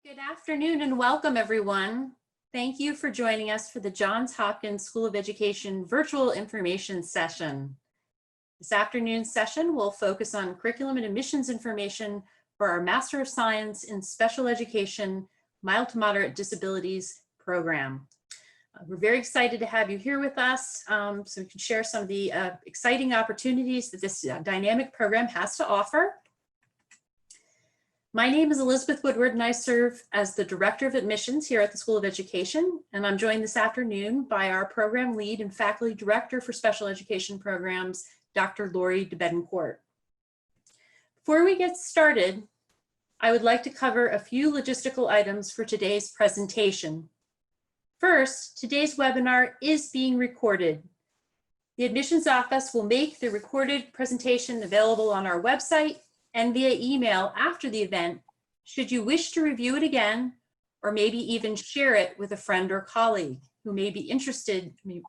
Good afternoon and welcome, everyone. Thank you for joining us for the Johns Hopkins School of Education virtual information session. This afternoon's session will focus on curriculum and admissions information for our Master of Science in Special Education Mild to Moderate Disabilities program. We're very excited to have you here with us so we can share some of the exciting opportunities that this dynamic program has to offer. My name is Elizabeth Woodward and I serve as the Director of Admissions here at the School of Education, and I'm joined this afternoon by our Program Lead and Faculty Director for Special Education Programs, Dr. Lori DeBetancourt. Before we get started, I would like to cover a few logistical items for today's presentation. First, today's webinar is being recorded. The admissions office will make the recorded presentation available on our website and via email after the event, should you wish to review it again, or maybe even share it with a friend or colleague who may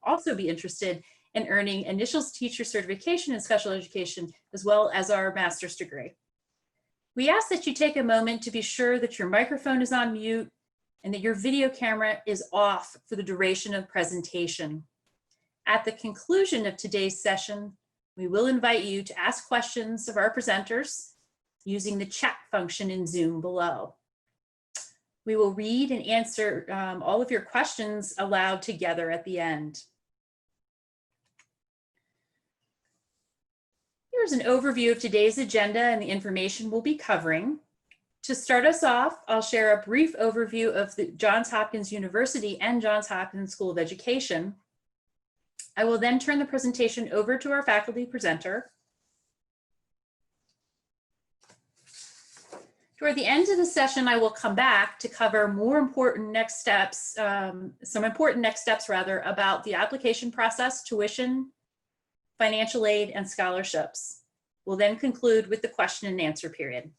also be interested in earning initials teacher certification in special education, as well as our master's degree. We ask that you take a moment to be sure that your microphone is on mute and that your video camera is off for the duration of presentation. At the conclusion of today's session, we will invite you to ask questions of our presenters using the chat function in Zoom below. We will read and answer all of your questions aloud together at the end. Here's an overview of today's agenda and the information we'll be covering. To start us off, I'll share a brief overview of the Johns Hopkins University and Johns Hopkins School of Education. I will then turn the presentation over to our faculty presenter. Toward the end of the session, I will come back to cover some important next steps about the application process, tuition, financial aid, and scholarships. We'll then conclude with the question and answer period.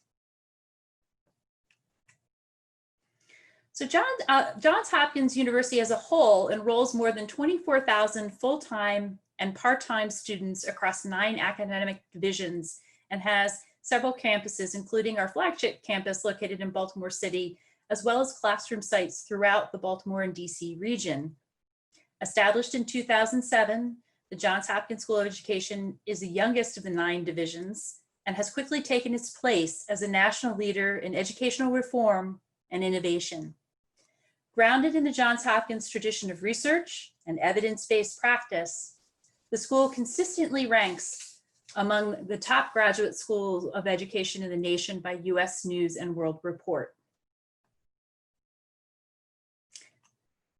So Johns Hopkins University as a whole enrolls more than 24,000 full-time and part-time students across 9 academic divisions and has several campuses, including our flagship campus located in Baltimore City, as well as classroom sites throughout the Baltimore and DC region. Established in 2007, the Johns Hopkins School of Education is the youngest of the 9 divisions and has quickly taken its place as a national leader in educational reform and innovation. Grounded in the Johns Hopkins tradition of research and evidence-based practice, the school consistently ranks among the top graduate schools of education in the nation by U.S. News and World Report.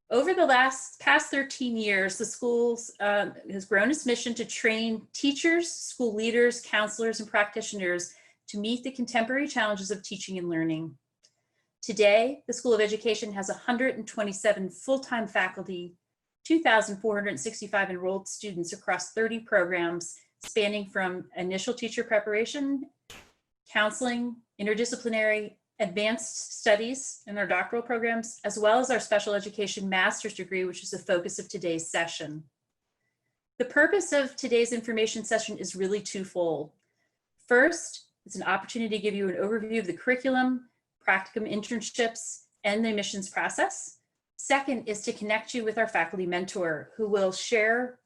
Over the past 13 years, the school has grown its mission to train teachers, school leaders, counselors, and practitioners to meet the contemporary challenges of teaching and learning. Today, the School of Education has 127 full-time faculty, 2,465 enrolled students across 30 programs, spanning from initial teacher preparation, counseling, interdisciplinary, advanced studies in our doctoral programs, as well as our special education master's degree, which is the focus of today's session. The purpose of today's information session is really twofold. First, it's an opportunity to give you an overview of the curriculum, practicum internships, and the admissions process. Second is to connect you with our faculty mentor, who will share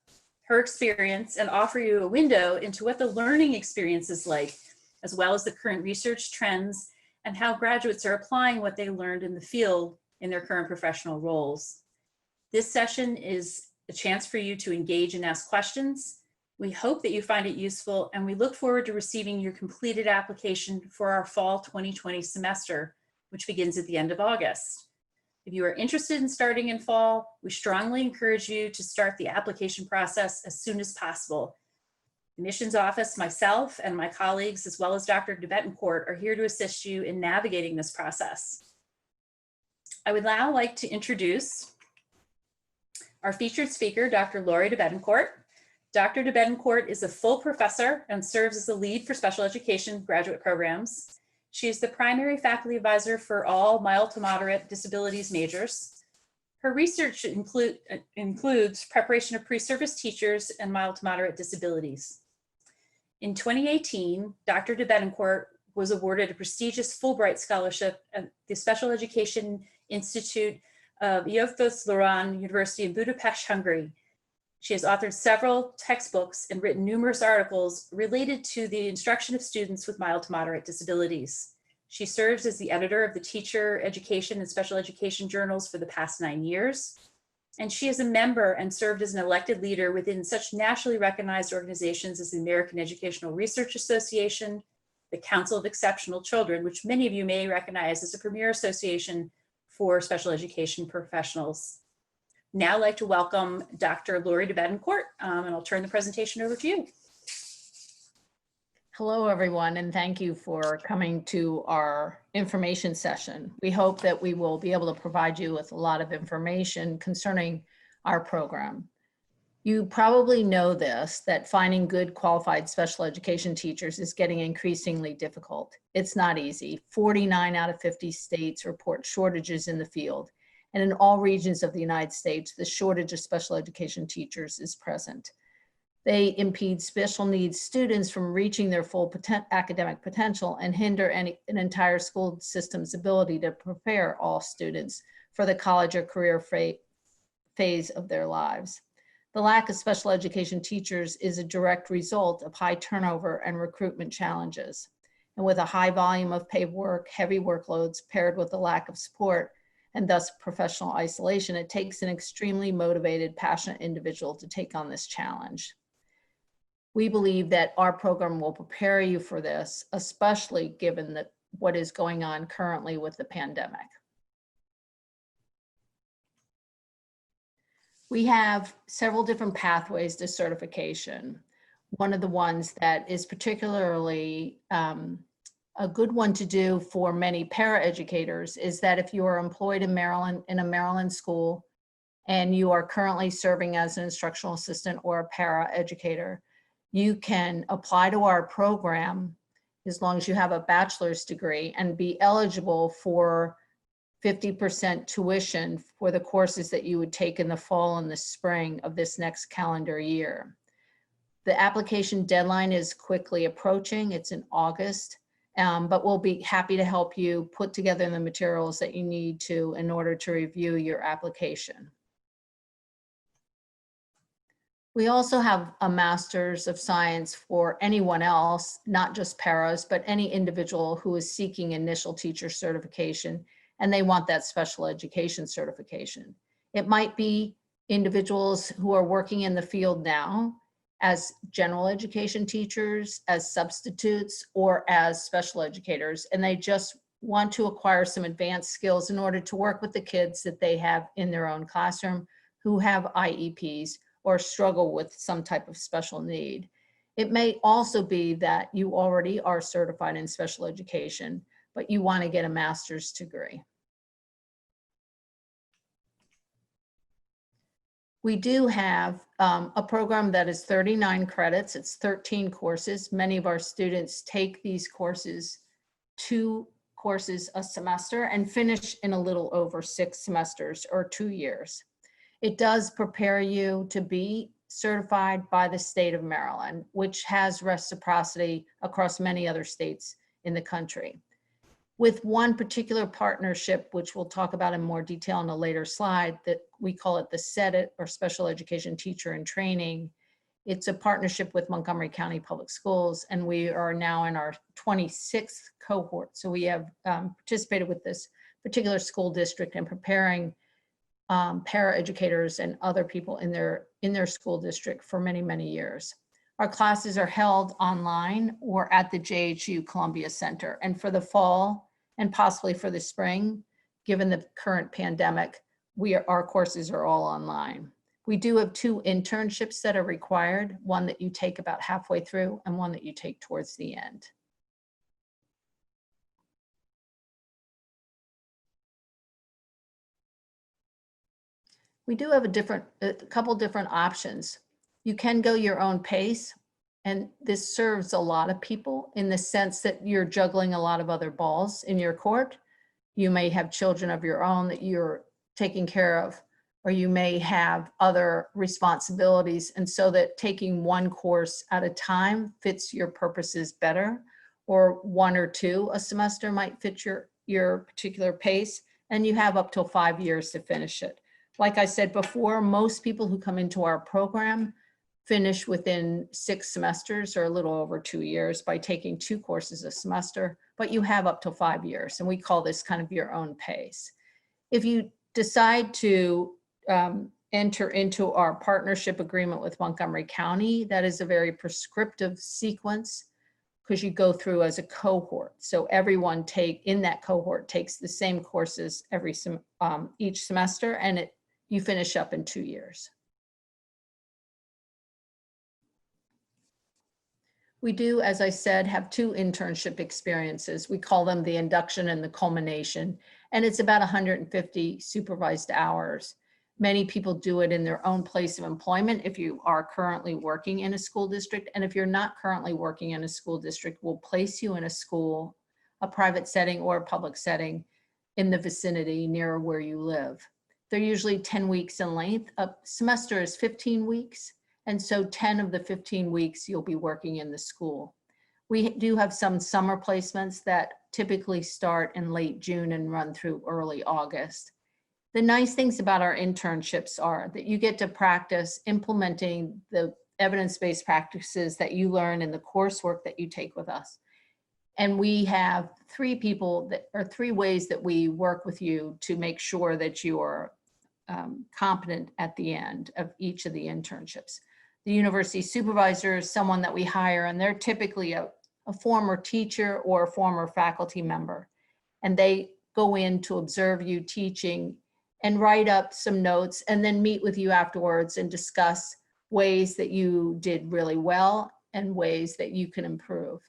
her experience and offer you a window into what the learning experience is like, as well as the current research trends and how graduates are applying what they learned in the field in their current professional roles. This session is a chance for you to engage and ask questions. We hope that you find it useful, and we look forward to receiving your completed application for our fall 2020 semester, which begins at the end of August. If you are interested in starting in fall, we strongly encourage you to start the application process as soon as possible. The admissions office, myself, and my colleagues, as well as Dr. DeBetancourt, are here to assist you in navigating this process. I would now like to introduce our featured speaker, Dr. Lori DeBetancourt. Dr. DeBetancourt is a full professor and serves as the lead for special education graduate programs. She is the primary faculty advisor for all mild to moderate disabilities majors. Her research includes preparation of pre-service teachers and mild to moderate disabilities. In 2018, Dr. DeBetancourt was awarded a prestigious Fulbright Scholarship at the Special Education Institute of Eötvös Loránd University in Budapest, Hungary. She has authored several textbooks and written numerous articles related to the instruction of students with mild to moderate disabilities. She serves as the editor of the Teacher Education and Special Education journals for the past 9 years. And she is a member and served as an elected leader within such nationally recognized organizations as the American Educational Research Association, the Council of Exceptional Children, which many of you may recognize as a premier association for special education professionals. Now I'd like to welcome Dr. Lori de Betancourt, and I'll turn the presentation over to you. Hello, everyone, and thank you for coming to our information session. We hope that we will be able to provide you with a lot of information concerning our program. You probably know this, that finding good qualified special education teachers is getting increasingly difficult. It's not easy. 49 out of 50 states report shortages in the field. And in all regions of the United States, the shortage of special education teachers is present. They impede special needs students from reaching their full academic potential and hinder an entire school system's ability to prepare all students for the college or career phase of their lives. The lack of special education teachers is a direct result of high turnover and recruitment challenges. And with a high volume of paperwork, heavy workloads paired with a lack of support, and thus professional isolation, it takes an extremely motivated, passionate individual to take on this challenge. We believe that our program will prepare you for this, especially given what is going on currently with the pandemic. We have several different pathways to certification. One of the ones that is particularly a good one to do for many paraeducators is that if you are employed in Maryland, in a Maryland school, and you are currently serving as an instructional assistant or a paraeducator, you can apply to our program as long as you have a bachelor's degree and be eligible for 50% tuition for the courses that you would take in the fall and the spring of this next calendar year. The application deadline is quickly approaching. It's in August, but we'll be happy to help you put together the materials that you need to in order to review your application. We also have a Master's of Science for anyone else, not just paras, but any individual who is seeking initial teacher certification and they want that special education certification. It might be individuals who are working in the field now as general education teachers, as substitutes, or as special educators, and they just want to acquire some advanced skills in order to work with the kids that they have in their own classroom who have IEPs or struggle with some type of special need. It may also be that you already are certified in special education, but you want to get a master's degree. We do have a program that is 39 credits. It's 13 courses. Many of our students take these courses, 2 courses a semester, and finish in a little over 6 semesters or 2 years. It does prepare you to be certified by the state of Maryland, which has reciprocity across many other states in the country. With one particular partnership, which we'll talk about in more detail in a later slide, that we call it the SEDIT, or Special Education Teacher in Training. It's a partnership with Montgomery County Public Schools, and we are now in our 26th cohort. So we have participated with this particular school district in preparing paraeducators and other people in their school district for many, many years. Our classes are held online or at the JHU Columbia Center. And for the fall and possibly for the spring, given the current pandemic, our courses are all online. We do have 2 internships that are required, one that you take about halfway through and one that you take towards the end. We do have a couple different options. You can go your own pace, and this serves a lot of people in the sense that you're juggling a lot of other balls in your court. You may have children of your own that you're taking care of, or you may have other responsibilities, and so that taking one course at a time fits your purposes better. or 1 or 2 a semester might fit your particular pace, and you have up till 5 years to finish it. Like I said before, most people who come into our program finish within 6 semesters or a little over 2 years by taking 2 courses a semester, but you have up to 5 years, and we call this kind of your own pace. If you decide to enter into our partnership agreement with Montgomery County, that is a very prescriptive sequence because you go through as a cohort. So everyone in that cohort takes the same courses each semester, and you finish up in 2 years. We do, as I said, have 2 internship experiences. We call them the induction and the culmination, and it's about 150 supervised hours. Many people do it in their own place of employment if you are currently working in a school district, and if you're not currently working in a school district, we'll place you in a school, a private setting or a public setting in the vicinity near where you live. They're usually 10 weeks in length. A semester is 15 weeks. And so 10 of the 15 weeks you'll be working in the school. We do have some summer placements that typically start in late June and run through early August. The nice things about our internships are that you get to practice implementing the evidence-based practices that you learn in the coursework that you take with us. And we have 3 ways that we work with you to make sure that you are competent at the end of each of the internships. The university supervisor is someone that we hire, and they're typically a former teacher or a former faculty member. And they go in to observe you teaching and write up some notes and then meet with you afterwards and discuss ways that you did really well and ways that you can improve.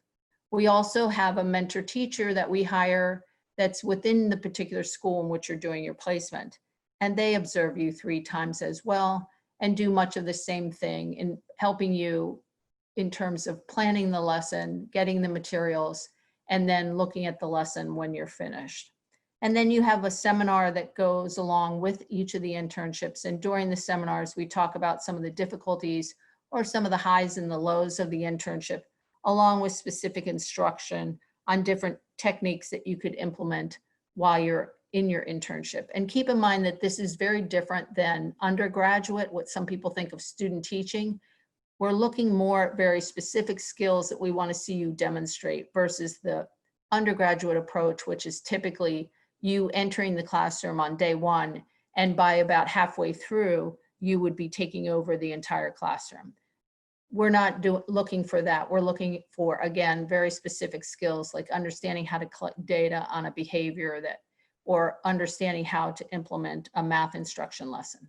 We also have a mentor teacher that we hire that's within the particular school in which you're doing your placement. And they observe you 3 times as well and do much of the same thing in helping you in terms of planning the lesson, getting the materials, and then looking at the lesson when you're finished. And then you have a seminar that goes along with each of the internships. And during the seminars, we talk about some of the difficulties or some of the highs and the lows of the internship, along with specific instruction on different techniques that you could implement while you're in your internship. And keep in mind that this is very different than undergraduate, what some people think of student teaching. We're looking more at very specific skills that we want to see you demonstrate versus the undergraduate approach, which is typically you entering the classroom on day 1, and by about halfway through, you would be taking over the entire classroom. We're not looking for that. We're looking for, again, very specific skills like understanding how to collect data on a behavior or understanding how to implement a math instruction lesson.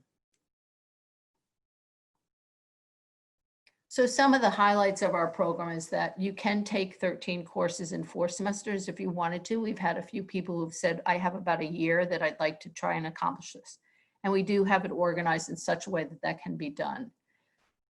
So some of the highlights of our program is that you can take 13 courses in 4 semesters if you wanted to. We've had a few people who've said, I have about a year that I'd like to try and accomplish this. And we do have it organized in such a way that that can be done.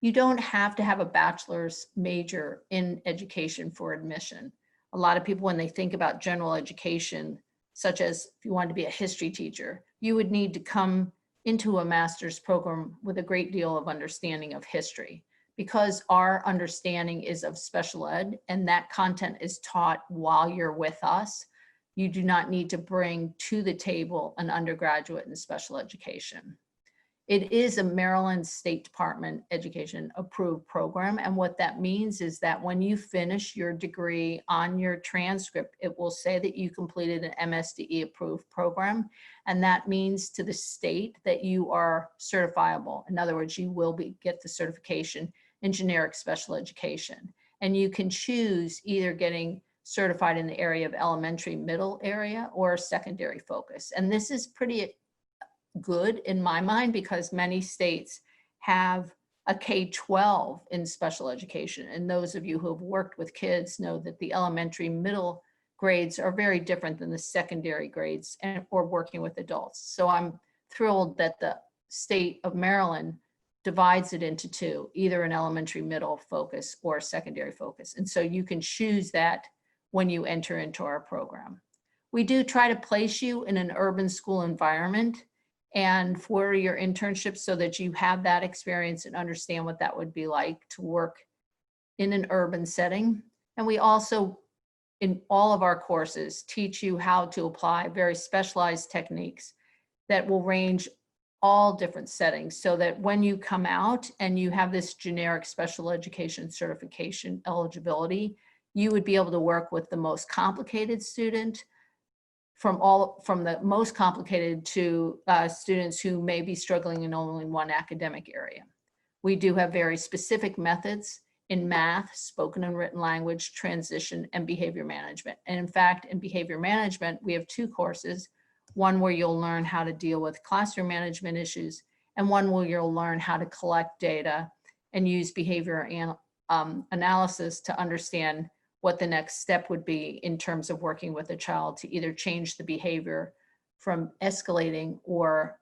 You don't have to have a bachelor's major in education for admission. A lot of people, when they think about general education, such as if you wanted to be a history teacher, you would need to come into a master's program with a great deal of understanding of history, because our understanding is of special ed and that content is taught while you're with us. You do not need to bring to the table an undergraduate in special education. It is a Maryland State Department education approved program. And what that means is that when you finish your degree, on your transcript, it will say that you completed an MSDE approved program. And that means to the state that you are certifiable. In other words, you will get the certification in generic special education. And you can choose either getting certified in the area of elementary, middle area, or secondary focus. And this is pretty good in my mind because many states have a K-12 in special education. And those of you who have worked with kids know that the elementary, middle grades are very different than the secondary grades or working with adults. So I'm thrilled that the state of Maryland divides it into 2, either an elementary, middle focus or a secondary focus. And so you can choose that when you enter into our program. We do try to place you in an urban school environment and for your internship so that you have that experience and understand what that would be like to work in an urban setting. And we also in all of our courses, teach you how to apply very specialized techniques that will range all different settings, so that when you come out and you have this generic special education certification eligibility, you would be able to work with the most complicated student, from the most complicated to students who may be struggling in only one academic area. We do have very specific methods in math, spoken and written language, transition, and behavior management. And in fact, in behavior management, we have 2 courses, one where you'll learn how to deal with classroom management issues, and one where you'll learn how to collect data and use behavior analysis to understand what the next step would be in terms of working with a child to either change the behavior from escalating or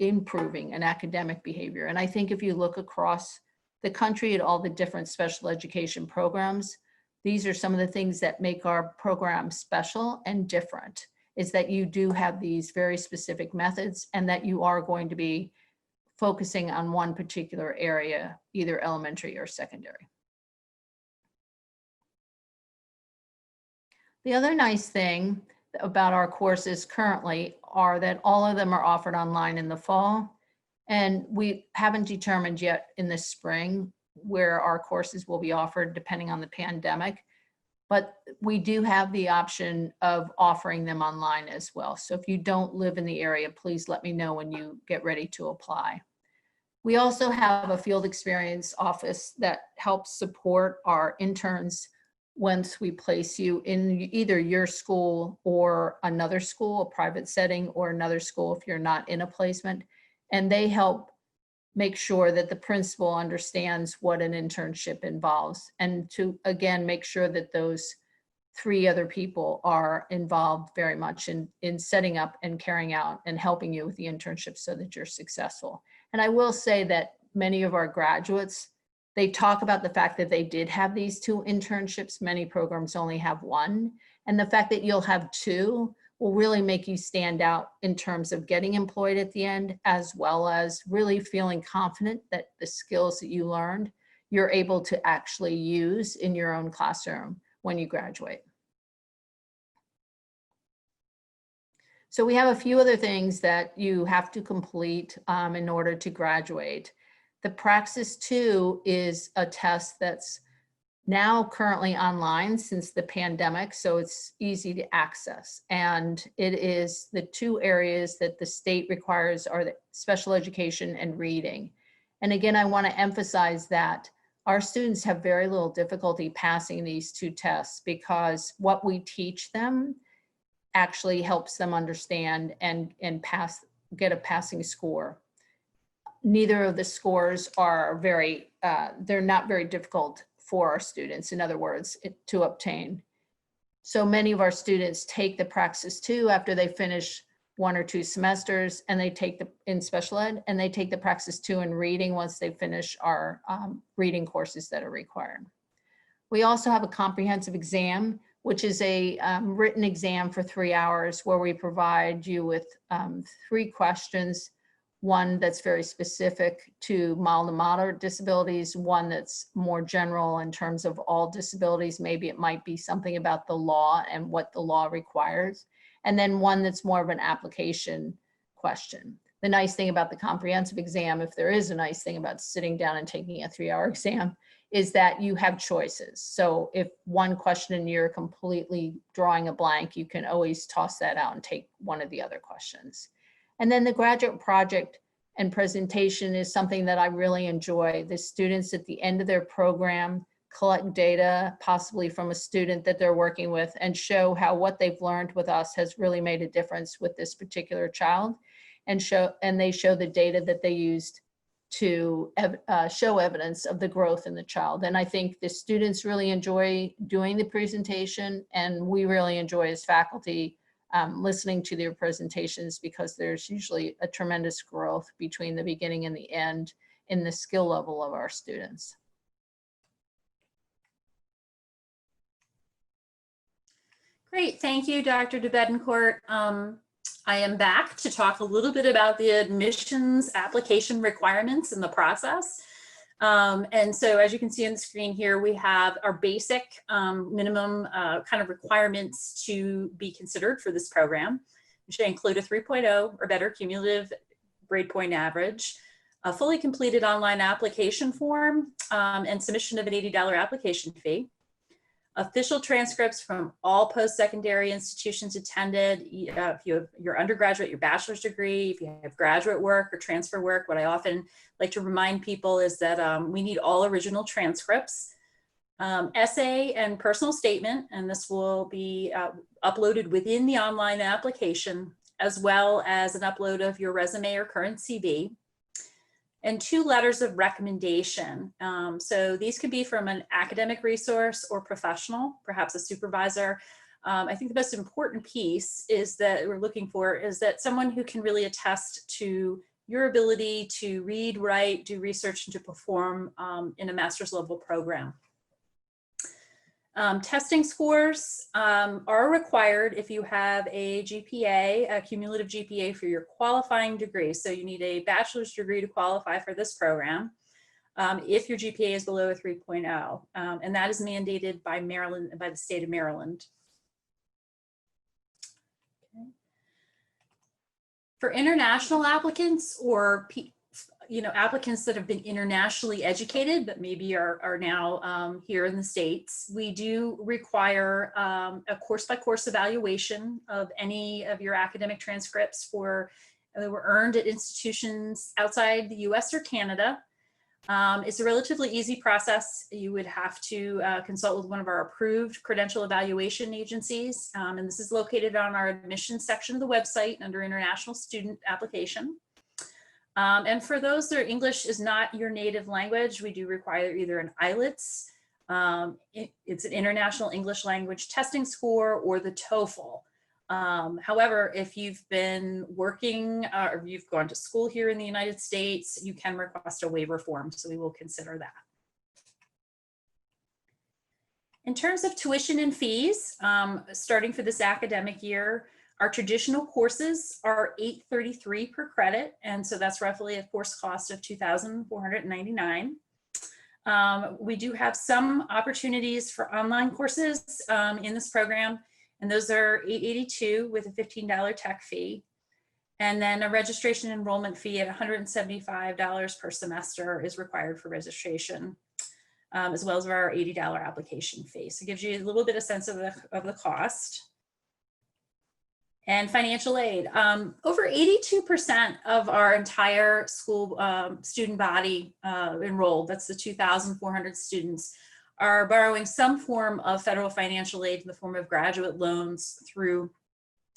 improving an academic behavior. And I think if you look across the country at all the different special education programs, these are some of the things that make our program special and different, is that you do have these very specific methods and that you are going to be focusing on one particular area, either elementary or secondary. The other nice thing about our courses currently are that all of them are offered online in the fall, and we haven't determined yet in the spring where our courses will be offered depending on the pandemic, but we do have the option of offering them online as well. So if you don't live in the area, please let me know when you get ready to apply. We also have a field experience office that helps support our interns once we place you in either your school or another school, a private setting, or another school if you're not in a placement. And they help make sure that the principal understands what an internship involves, and to, again, make sure that those 3 other people are involved very much in setting up and carrying out and helping you with the internship so that you're successful. And I will say that many of our graduates, they talk about the fact that they did have these 2 internships. Many programs only have 1. And the fact that you'll have 2 will really make you stand out in terms of getting employed at the end, as well as really feeling confident that the skills that you learned, you're able to actually use in your own classroom when you graduate. So we have a few other things that you have to complete in order to graduate. The Praxis 2 is a test that's now currently online since the pandemic, so it's easy to access. And it is the 2 areas that the state requires are the special education and reading. And again, I want to emphasize that our students have very little difficulty passing these 2 tests, because what we teach them actually helps them understand and get a passing score. Neither of the scores are they're not very difficult for our students, in other words, to obtain. So many of our students take the Praxis 2 after they finish 1 or 2 semesters, and they take in special ed, and they take the Praxis 2 in reading once they finish our reading courses that are required. We also have a comprehensive exam, which is a written exam for 3 hours, where we provide you with 3 questions. One that's very specific to mild and moderate disabilities, one that's more general in terms of all disabilities. Maybe it might be something about the law and what the law requires. And then one that's more of an application question. The nice thing about the comprehensive exam, if there is a nice thing about sitting down and taking a 3-hour exam, is that you have choices. So if one question and you're completely drawing a blank, you can always toss that out and take one of the other questions. And then the graduate project and presentation is something that I really enjoy. The students at the end of their program collect data, possibly from a student that they're working with, and show how what they've learned with us has really made a difference with this particular child, and they show the data that they used to show evidence of the growth in the child. And I think the students really enjoy doing the presentation, and we really enjoy as faculty listening to their presentations, because there's usually a tremendous growth between the beginning and the end in the skill level of our students. Great, thank you, Dr. de Betancourt. I am back to talk a little bit about the admissions application requirements and the process. And so as you can see on the screen here, we have our basic minimum kind of requirements to be considered for this program, which include a 3.0 or better cumulative grade point average, a fully completed online application form, and submission of an $80 application fee. Official transcripts from all post-secondary institutions attended. If you have your undergraduate, your bachelor's degree, if you have graduate work or transfer work, what I often like to remind people is that we need all original transcripts, essay and personal statement, and this will be uploaded within the online application, as well as an upload of your resume or current CV. And 2 letters of recommendation. So these could be from an academic resource or professional, perhaps a supervisor. I think the most important piece is that we're looking for is that someone who can really attest to your ability to read, write, do research, and to perform in a master's level program. Testing scores are required if you have a GPA, a cumulative GPA for your qualifying degree. So you need a bachelor's degree to qualify for this program if your GPA is below a 3.0. And that is mandated by Maryland, by the state of Maryland. Okay. For international applicants or applicants that have been internationally educated, but maybe are now here in the States, we do require a course-by-course evaluation of any of your academic transcripts that were earned at institutions outside the US or Canada. It's a relatively easy process. You would have to consult with one of our approved credential evaluation agencies, and this is located on our admissions section of the website under International Student Application. And for those that English is not your native language, we do require either an IELTS, it's an International English Language Testing Score, or the TOEFL. However, if you've been working or you've gone to school here in the United States, you can request a waiver form, so we will consider that. In terms of tuition and fees, starting for this academic year, our traditional courses are $833 per credit, and so that's roughly a course cost of $2,499. We do have some opportunities for online courses in this program, and those are $882 with a $15 tech fee. And then a registration enrollment fee at $175 per semester is required for registration, as well as our $80 application fee. So it gives you a little bit of sense of the cost. And financial aid. Over 82% of our entire school student body enrolled, that's the 2,400 students, are borrowing some form of federal financial aid in the form of graduate loans through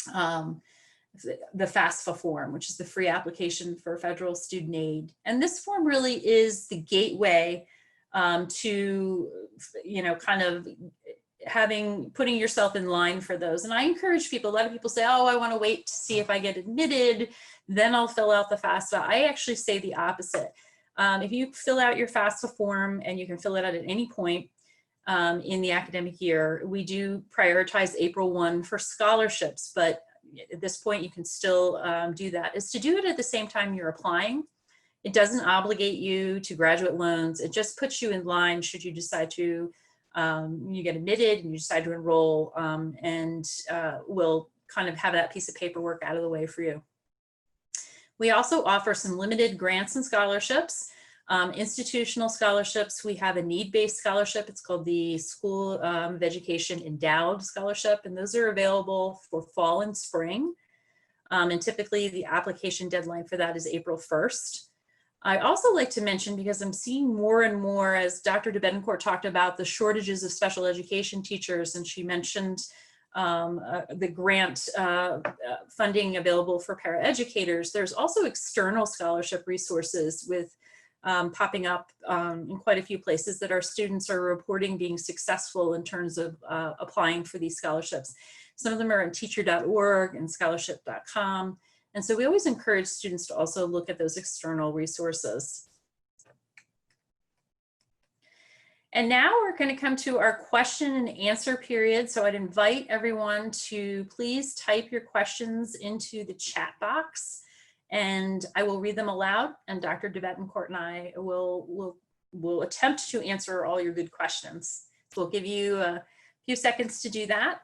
the FAFSA form, which is the free application for federal student aid. And this form really is the gateway to, kind of putting yourself in line for those. And I encourage people, a lot of people say, oh, I want to wait to see if I get admitted, then I'll fill out the FAFSA. I actually say the opposite. If you fill out your FAFSA form, and you can fill it out at any point in the academic year, we do prioritize April 1 for scholarships, but at this point you can still do that. Is to do it at the same time you're applying. It doesn't obligate you to graduate loans. It just puts you in line should you decide to you get admitted and you decide to enroll, and we'll kind of have that piece of paperwork out of the way for you. We also offer some limited grants and scholarships. Institutional scholarships, we have a need-based scholarship. It's called the School of Education Endowed Scholarship, and those are available for fall and spring. And typically the application deadline for that is April 1st. I also like to mention, because I'm seeing more and more, as Dr. DeBettencourt talked about the shortages of special education teachers, and she mentioned the grant funding available for paraeducators. There's also external scholarship resources with popping up in quite a few places that our students are reporting being successful in terms of applying for these scholarships. Some of them are on teacher.org and scholarship.com. And so we always encourage students to also look at those external resources. And now we're going to come to our question and answer period. So I'd invite everyone to please type your questions into the chat box, and I will read them aloud, and Dr. DeBettencourt and I will we'll attempt to answer all your good questions. So we'll give you a few seconds to do that.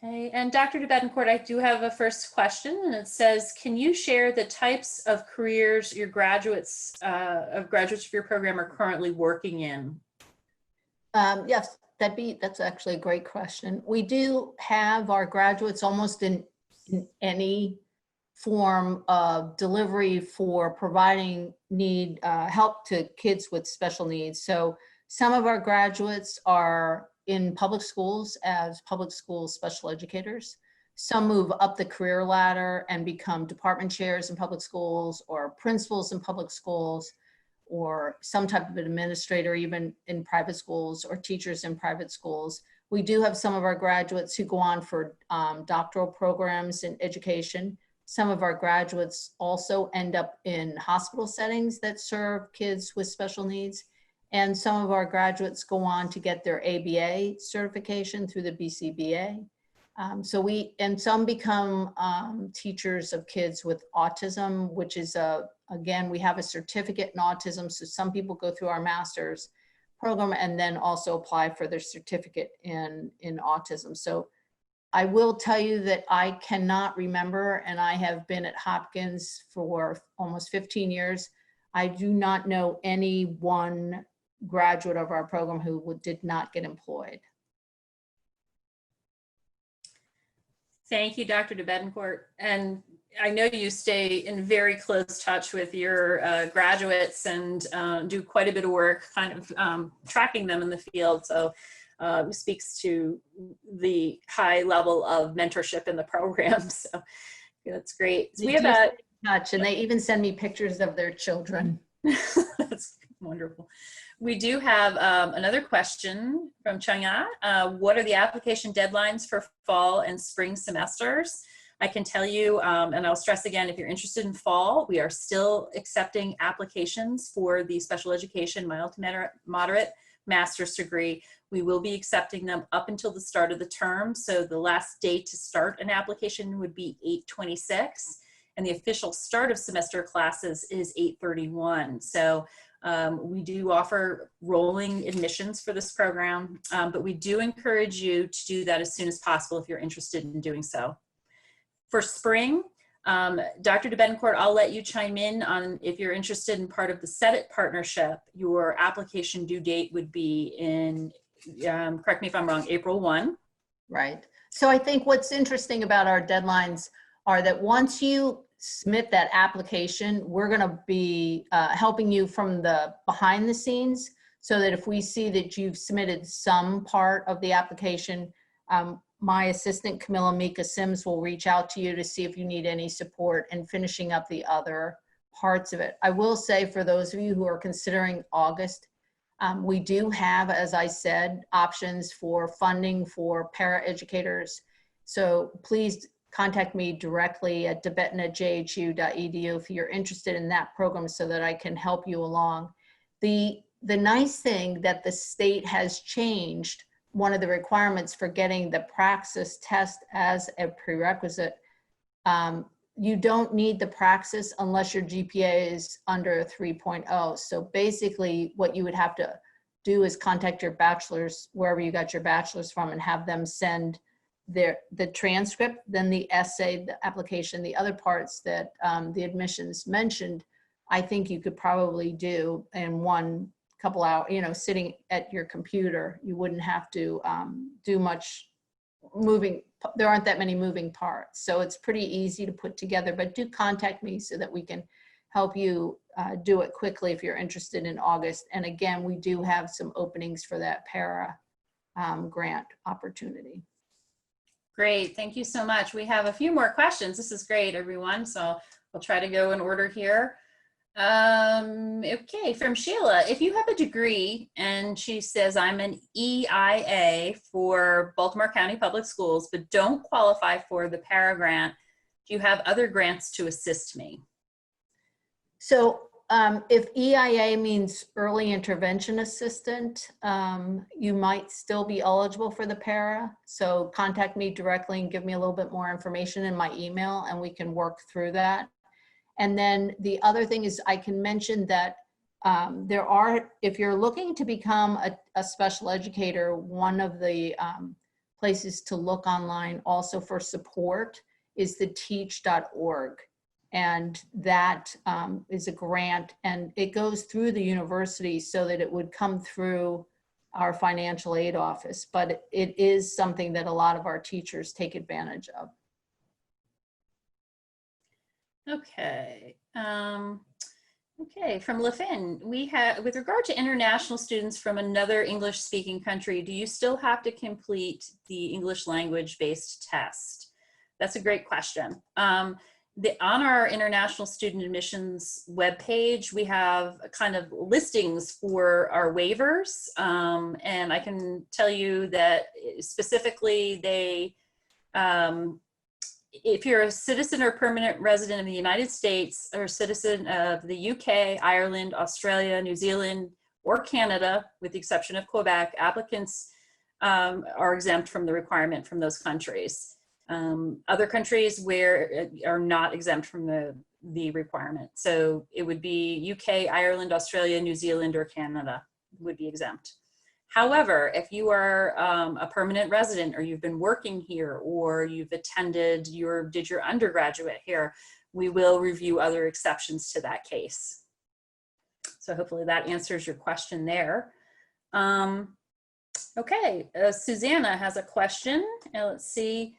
Okay, and Dr. de Betancourt, I do have a first question, and it says, can you share the types of careers your graduates of your program are currently working in? Yes, that's actually a great question. We do have our graduates almost in any form of delivery for providing help to kids with special needs. So some of our graduates are in public schools as public school special educators. Some move up the career ladder and become department chairs in public schools or principals in public schools, or some type of administrator even in private schools, or teachers in private schools. We do have some of our graduates who go on for doctoral programs in education. Some of our graduates also end up in hospital settings that serve kids with special needs. And some of our graduates go on to get their ABA certification through the BCBA. And some become teachers of kids with autism, which is again, we have a certificate in autism. So some people go through our master's program and then also apply for their certificate in autism. So I will tell you that I cannot remember, and I have been at Hopkins for almost 15 years. I do not know any one graduate of our program who did not get employed. Thank you, Dr. de Betancourt. And I know you stay in very close touch with your graduates and do quite a bit of work kind of tracking them in the field. So it speaks to the high level of mentorship in the program. So that's great. So we have a touch, and they even send me pictures of their children. That's wonderful. We do have another question from Changya. What are the application deadlines for fall and spring semesters? I can tell you, and I'll stress again, if you're interested in fall, we are still accepting applications for the special education mild to moderate master's degree. We will be accepting them up until the start of the term. So the last date to start an application would be 8/26, and the official start of semester classes is 8/31. So we do offer rolling admissions for this program, but we do encourage you to do that as soon as possible if you're interested in doing so. For spring, Dr. de Betancourt, I'll let you chime in on if you're interested in part of the Set It partnership. Your application due date would be in, correct me if I'm wrong, April 1. Right. So I think what's interesting about our deadlines are that once you submit that application, we're going to be helping you from the behind the scenes, so that if we see that you've submitted some part of the application, my assistant Camilla Mika Sims will reach out to you to see if you need any support in finishing up the other parts of it. I will say, for those of you who are considering August, we do have, as I said, options for funding for paraeducators. So please contact me directly at debetan@jhu.edu if you're interested in that program, so that I can help you along. The nice thing that the state has changed, one of the requirements for getting the praxis test as a prerequisite, you don't need the praxis unless your GPA is under 3.0. So basically what you would have to do is contact your bachelor's, wherever you got your bachelor's from, and have them send the transcript, then the essay, the application, the other parts that the admissions mentioned. I think you could probably do in one couple hours, sitting at your computer. You wouldn't have to do much moving. There aren't that many moving parts. So it's pretty easy to put together, but do contact me so that we can help you do it quickly if you're interested in August. And again, we do have some openings for that para grant opportunity. Great, thank you so much. We have a few more questions. This is great, everyone. So we'll try to go in order here. Okay, from Sheila, if you have a degree, and she says, I'm an EIA for Baltimore County Public Schools, but don't qualify for the para grant, do you have other grants to assist me? So if EIA means early intervention assistant, you might still be eligible for the para. So contact me directly and give me a little bit more information in my email and we can work through that. And then the other thing is I can mention that if you're looking to become a special educator, one of the places to look online also for support is the teach.org. And that is a grant and it goes through the university so that it would come through our financial aid office, but it is something that a lot of our teachers take advantage of. Okay. Okay, from LaFin, we have, with regard to international students from another English speaking country, do you still have to complete the English language based test? That's a great question. On our international student admissions webpage, we have kind of listings for our waivers. And I can tell you that specifically they, if you're a citizen or permanent resident of the United States or a citizen of the UK, Ireland, Australia, New Zealand, or Canada, with the exception of Quebec, applicants are exempt from the requirement from those countries. Other countries where are not exempt from the requirement. So it would be UK, Ireland, Australia, New Zealand, or Canada would be exempt. However, if you are a permanent resident or you've been working here or you've did your undergraduate here, we will review other exceptions to that case. So hopefully that answers your question there. Okay, Susanna has a question. Let's see.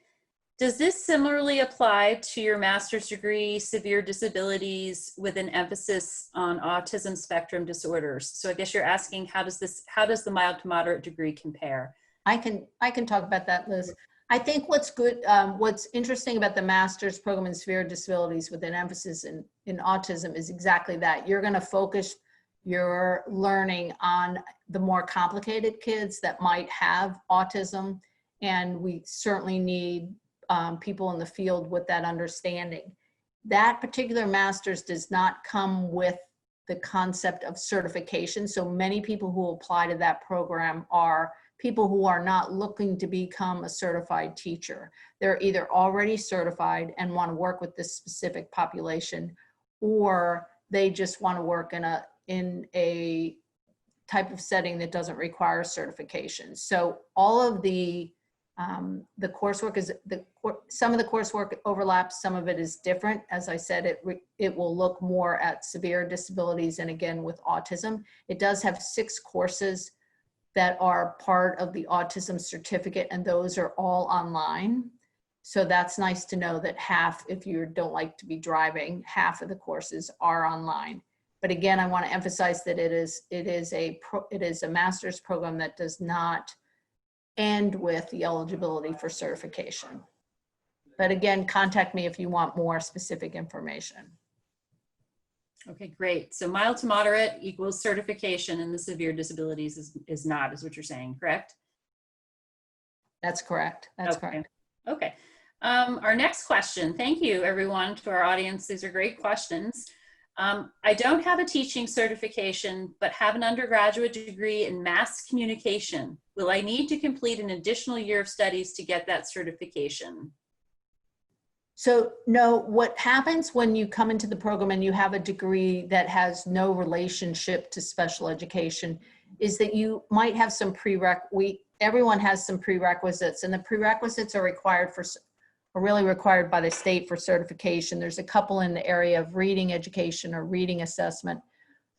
Does this similarly apply to your master's degree, severe disabilities with an emphasis on autism spectrum disorders? So I guess you're asking, how does the mild to moderate degree compare? I can talk about that, Liz. I think what's good, what's interesting about the master's program in severe disabilities with an emphasis in autism is exactly that. You're gonna focus your learning on the more complicated kids that might have autism, and we certainly need people in the field with that understanding. That particular master's does not come with the concept of certification. So many people who apply to that program are people who are not looking to become a certified teacher. They're either already certified and want to work with this specific population, or they just want to work in a type of setting that doesn't require certification. So all of the coursework is, some of the coursework overlaps, some of it is different. As I said, it will look more at severe disabilities and again with autism. It does have 6 courses that are part of the autism certificate, and those are all online. So that's nice to know that half, if you don't like to be driving, half of the courses are online. But again, I want to emphasize that it is a master's program that does not end with the eligibility for certification. But again, contact me if you want more specific information. Okay, great. So mild to moderate equals certification, and the severe disabilities is not, is what you're saying, correct? That's correct. That's okay. correct. Okay. Our next question. Thank you, everyone, to our audience. These are great questions. I don't have a teaching certification, but have an undergraduate degree in mass communication. Will I need to complete an additional year of studies to get that certification? So no, what happens when you come into the program and you have a degree that has no relationship to special education is that you might have some everyone has some prerequisites, and the prerequisites are really required by the state for certification. There's a couple in the area of reading education or reading assessment.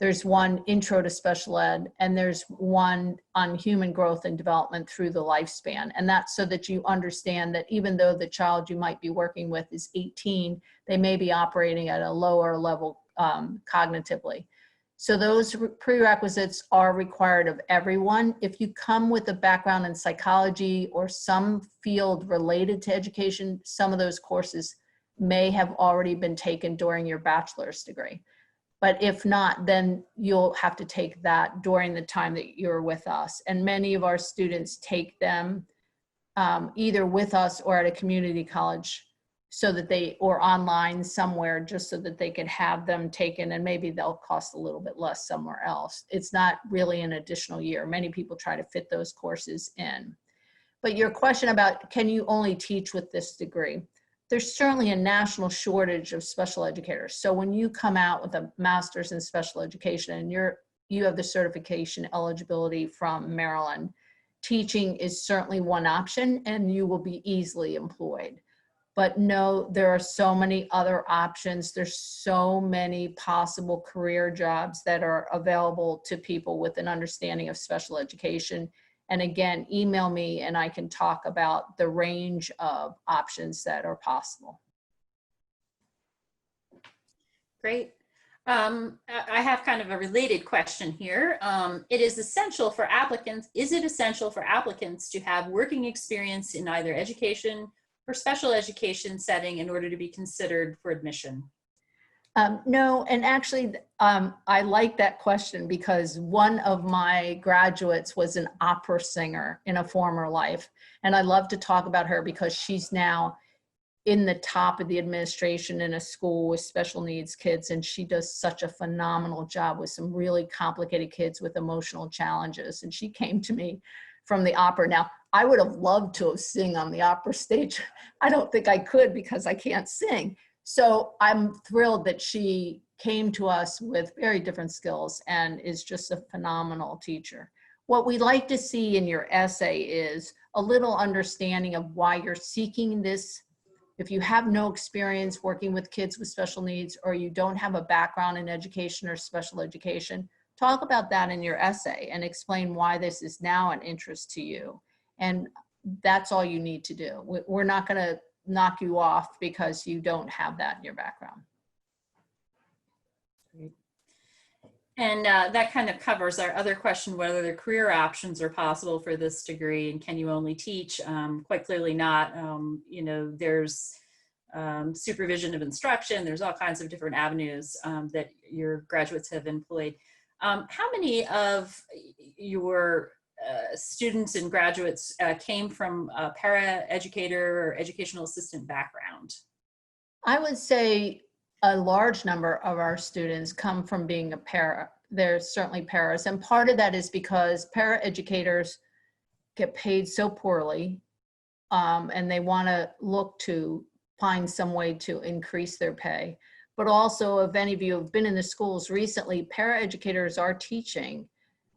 There's one intro to special ed, and there's one on human growth and development through the lifespan. And that's so that you understand that even though the child you might be working with is 18, they may be operating at a lower level cognitively. So those prerequisites are required of everyone. If you come with a background in psychology or some field related to education, some of those courses may have already been taken during your bachelor's degree. But if not, then you'll have to take that during the time that you're with us. And many of our students take them either with us or at a community college so that they, or online somewhere, just so that they could have them taken, and maybe they'll cost a little bit less somewhere else. It's not really an additional year. Many people try to fit those courses in. But your question about, can you only teach with this degree? There's certainly a national shortage of special educators. So when you come out with a master's in special education and you have the certification eligibility from Maryland, teaching is certainly one option and you will be easily employed. But no, there are so many other options. There's so many possible career jobs that are available to people with an understanding of special education. And again, email me and I can talk about the range of options that are possible. Great. I have kind of a related question here. Is it essential for applicants to have working experience in either education or special education setting in order to be considered for admission? No, and actually, I like that question because one of my graduates was an opera singer in a former life. And I love to talk about her because she's now in the top of the administration in a school with special needs kids. And she does such a phenomenal job with some really complicated kids with emotional challenges. And she came to me from the opera. Now, I would have loved to have sing on the opera stage. I don't think I could because I can't sing. So I'm thrilled that she came to us with very different skills and is just a phenomenal teacher. What we'd like to see in your essay is a little understanding of why you're seeking this. If you have no experience working with kids with special needs, or you don't have a background in education or special education, talk about that in your essay and explain why this is now an interest to you. And that's all you need to do. We're not going to knock you off because you don't have that in your background. Great. And that kind of covers our other question, whether the career options are possible for this degree and can you only teach? Quite clearly not. You know, there's supervision of instruction. There's all kinds of different avenues that your graduates have employed. How many of your students and graduates came from a para-educator or educational assistant background? I would say a large number of our students come from being a para. There's certainly paras, and part of that is because para-educators get paid so poorly, and they want to look to find some way to increase their pay. But also, if any of you have been in the schools recently, para-educators are teaching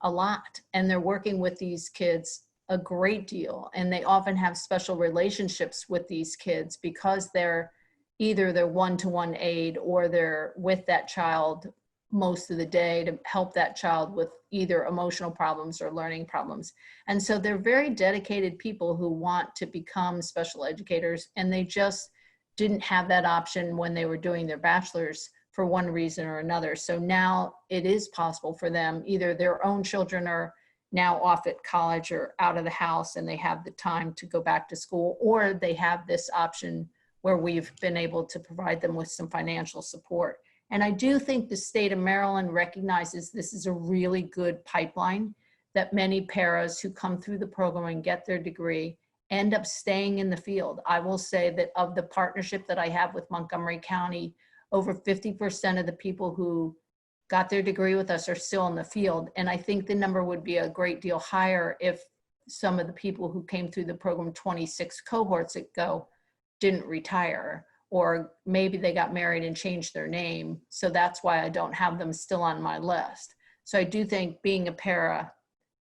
a lot, and they're working with these kids a great deal, and they often have special relationships with these kids because they're either their one-to-one aid or they're with that child most of the day to help that child with either emotional problems or learning problems. And so they're very dedicated people who want to become special educators, and they just didn't have that option when they were doing their bachelor's for one reason or another. So now it is possible for them, either their own children are now off at college or out of the house and they have the time to go back to school, or they have this option where we've been able to provide them with some financial support. And I do think the state of Maryland recognizes this is a really good pipeline, that many paras who come through the program and get their degree end up staying in the field. I will say that of the partnership that I have with Montgomery County, over 50% of the people who got their degree with us are still in the field. And I think the number would be a great deal higher if some of the people who came through the program 26 cohorts ago didn't retire, or maybe they got married and changed their name. So that's why I don't have them still on my list. So I do think being a para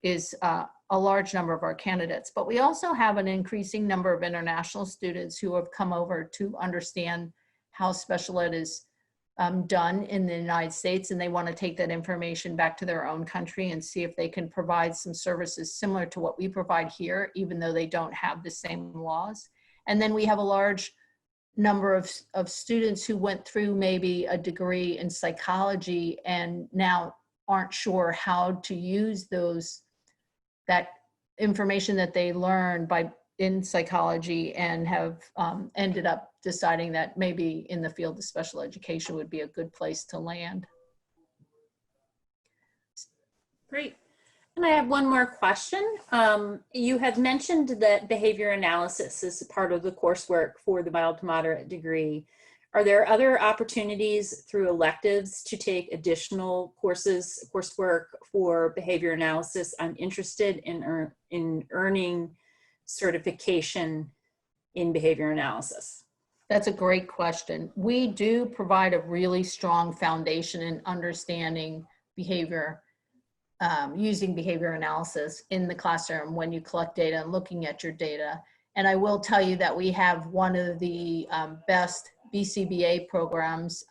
is a large number of our candidates, but we also have an increasing number of international students who have come over to understand how special ed is done in the United States, and they want to take that information back to their own country and see if they can provide some services similar to what we provide here, even though they don't have the same laws. And then we have a large number of students who went through maybe a degree in psychology and now aren't sure how to use that information that they learned in psychology, and have ended up deciding that maybe in the field of special education would be a good place to land. Great. And I have one more question. You had mentioned that behavior analysis is part of the coursework for the mild to moderate degree. Are there other opportunities through electives to take additional coursework for behavior analysis? I'm interested in earning certification in behavior analysis. That's a great question. We do provide a really strong foundation in understanding behavior, using behavior analysis in the classroom when you collect data and looking at your data. And I will tell you that we have one of the best BCBA programs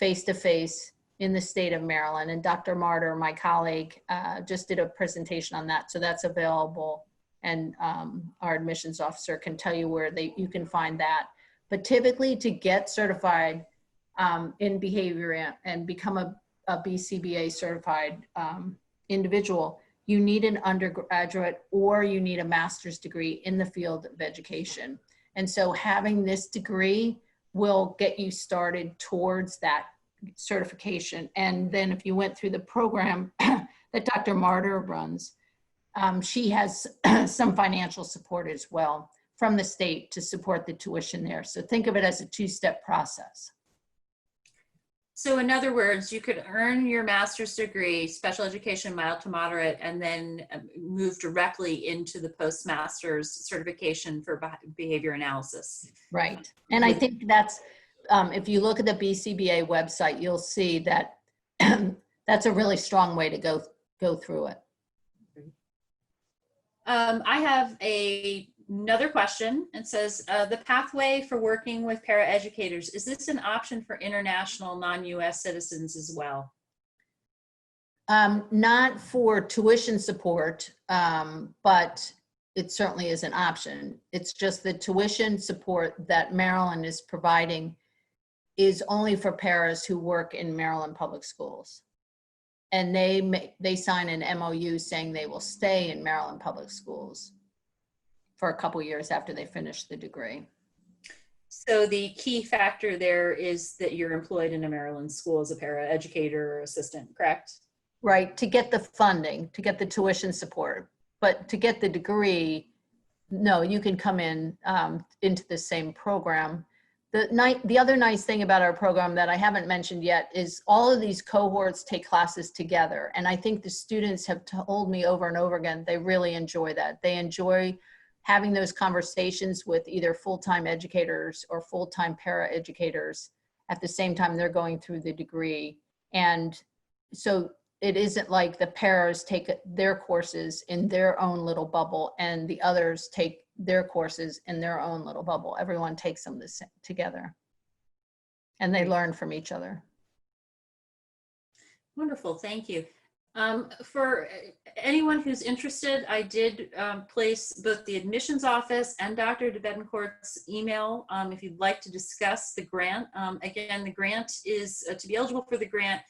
face-to-face in the state of Maryland. And Dr. Martyr, my colleague, just did a presentation on that. So that's available. And our admissions officer can tell you where you can find that. But typically to get certified in behavior and become a BCBA certified individual, you need an undergraduate or you need a master's degree in the field of education. And so having this degree will get you started towards that certification. And then if you went through the program that Dr. Martyr runs, she has some financial support as well from the state to support the tuition there. So think of it as a two-step process. So in other words, you could earn your master's degree, special education, mild to moderate, and then move directly into the postmaster's certification for behavior analysis. Right. And I think that's, if you look at the BCBA website, you'll see that that's a really strong way to go through it. I have another question. It says, the pathway for working with paraeducators, is this an option for international non-US citizens as well? Not for tuition support, but it certainly is an option. It's just the tuition support that Maryland is providing is only for paras who work in Maryland public schools. And they sign an MOU saying they will stay in Maryland public schools for a couple years after they finish the degree. So the key factor there is that you're employed in a Maryland school as a paraeducator or assistant, correct? Right, to get the funding, to get the tuition support. But to get the degree, no, you can come in into the same program. The other nice thing about our program that I haven't mentioned yet is all of these cohorts take classes together. And I think the students have told me over and over again, they really enjoy that. They enjoy having those conversations with either full-time educators or full-time paraeducators at the same time they're going through the degree. And so it isn't like the paras take their courses in their own little bubble and the others take their courses in their own little bubble. Everyone takes them together and they learn from each other. Wonderful, thank you. For anyone who's interested, I did place both the admissions office and Dr. de Betancourt's email if you'd like to discuss the grant. Again, the grant is, to be eligible for the grant,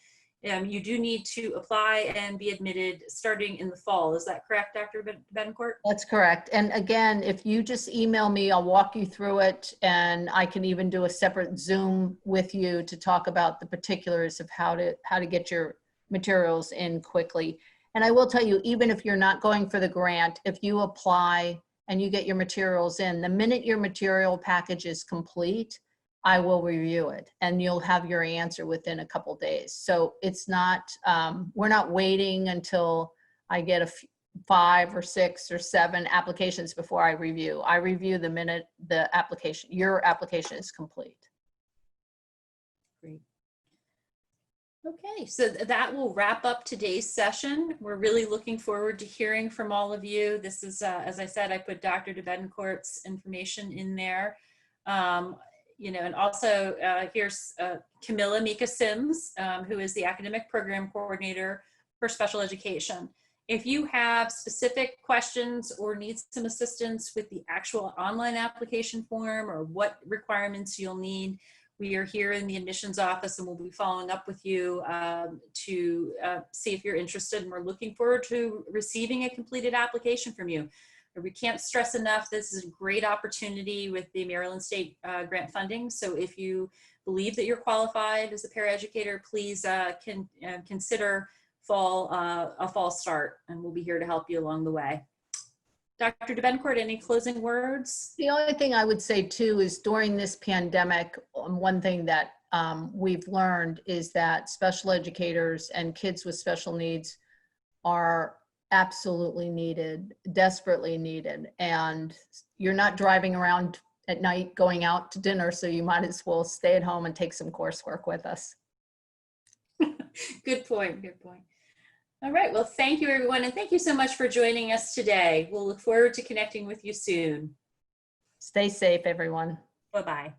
you do need to apply and be admitted starting in the fall. Is that correct, Dr. Betancourt? That's correct. And again, if you just email me, I'll walk you through it, and I can even do a separate Zoom with you to talk about the particulars of how to get your materials in quickly. And I will tell you, even if you're not going for the grant, if you apply and you get your materials in, the minute your material package is complete, I will review it and you'll have your answer within a couple days. So it's not, we're not waiting until I get 5 or 6 or 7 applications before I review. I review the minute the application, your application is complete. Great. Okay, so that will wrap up today's session. We're really looking forward to hearing from all of you. This is, as I said, I put Dr. de Betancourt's information in there. And also here's Camilla Mika Sims, who is the academic program coordinator for special education. If you have specific questions or need some assistance with the actual online application form or what requirements you'll need, we are here in the admissions office and we'll be following up with you to see if you're interested, and we're looking forward to receiving a completed application from you. We can't stress enough, this is a great opportunity with the Maryland State grant funding. So if you believe that you're qualified as a paraeducator, please consider fall start, and we'll be here to help you along the way. Dr. DeBencourt, any closing words? The only thing I would say too is during this pandemic, one thing that we've learned is that special educators and kids with special needs are absolutely needed, desperately needed. And you're not driving around at night going out to dinner, so you might as well stay at home and take some coursework with us. Good point, good point. All right, well, thank you everyone, and thank you so much for joining us today. We'll look forward to connecting with you soon. Stay safe, everyone. Bye-bye.